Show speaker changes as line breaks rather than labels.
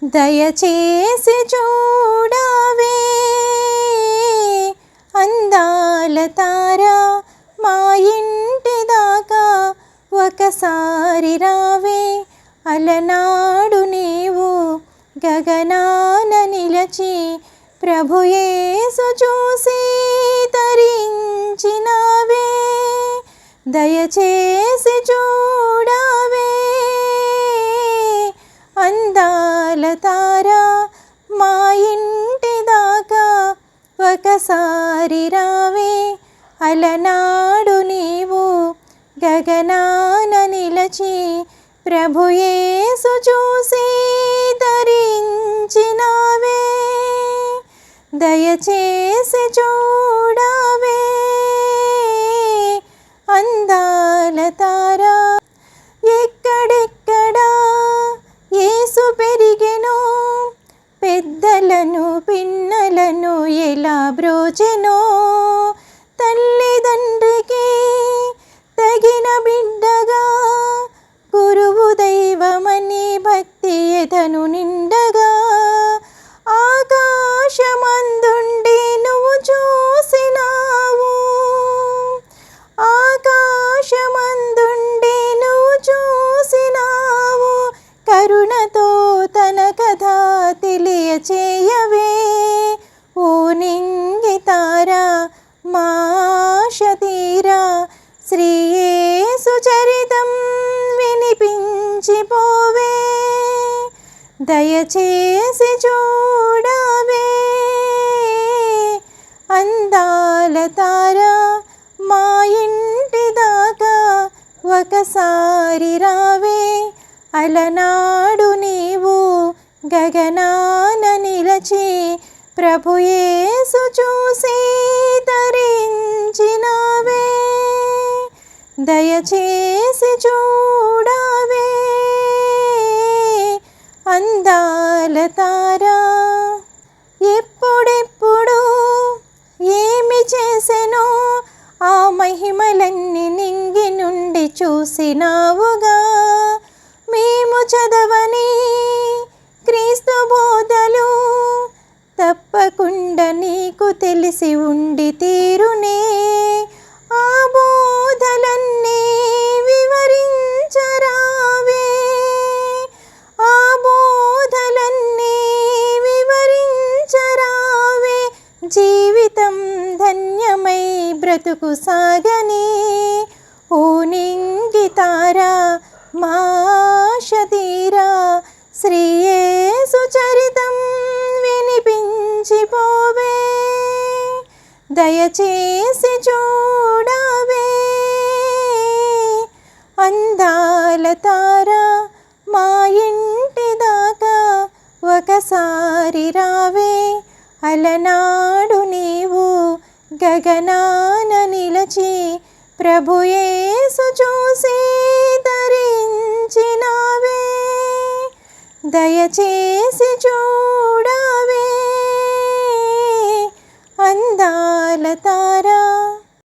దయచేసి చూడవే అందాల తారా, మా ఇంటి దాకా ఒకసారి రావే. అలనాడు నీవు గగనాన నిలచి ప్రభు యేసు చూసి తరించినావే. దయచేసి చూడవే అందాల తారా, మా ఇంటి దాకా ఒకసారి రావే. అలనాడు నీవు గగనాన నిలచి ప్రభు యేసు చూసి తరించినావే. దయచేసి చూడవే అందాల తారా. ఎక్కడెక్కడా యేసు పెరిగెనో, పెద్దలను పిన్నలను ఎలా బ్రోచెనో. తల్లిదండ్రికి తగిన బిడ్డగా, గురువు దైవమని భక్తి ఎదను నిండగా. ఆకాశమందుండి నువ్వు చూసినావు, ఆకాశమందుండి నువ్వు చూసినావు. కరుణతో తన కథ తెలియచేయవే. ఓ నింగి తారా, మా ఆశ తీరా, శ్రీ యేసు చరితం వినిపించిపోవే. దయచేసి చూడవే అందాల తారా, మా ఇంటి దాకా ఒకసారి రావే. అలనాడు నీవు గగనాన నిలచి ప్రభు యేసు చూసి తరించినావే. దయచేసి చూడవే అందాల తారా. ఎప్పుడెప్పుడు ఏమి చేసెనో ఆ మహిమలన్నీ నింగి నుండి చూసినావుగా. మేము చదవని క్రీస్తు బోధలు తప్పకుండా నీకు తెలిసి ఉండి తీరునే. ఆ బోధలన్నీ వివరించరావే, ఆ బోధలన్నీ వివరించరావే. జీవితం ధన్యమై బ్రతుకు సాగని. ఓ నింగి తారా, మా ఆశ తీరా, శ్రీ యేసు చరితం వినిపించిపోవే. దయచేసి చూడవే అందాల తారా, మా ఇంటి దాకా ఒకసారి రావే. అలనాడు నీవు గగనాన నిలచి ప్రభు యేసు చూసి తరించినావే. దయచేసి చూడవే అందాల తారా.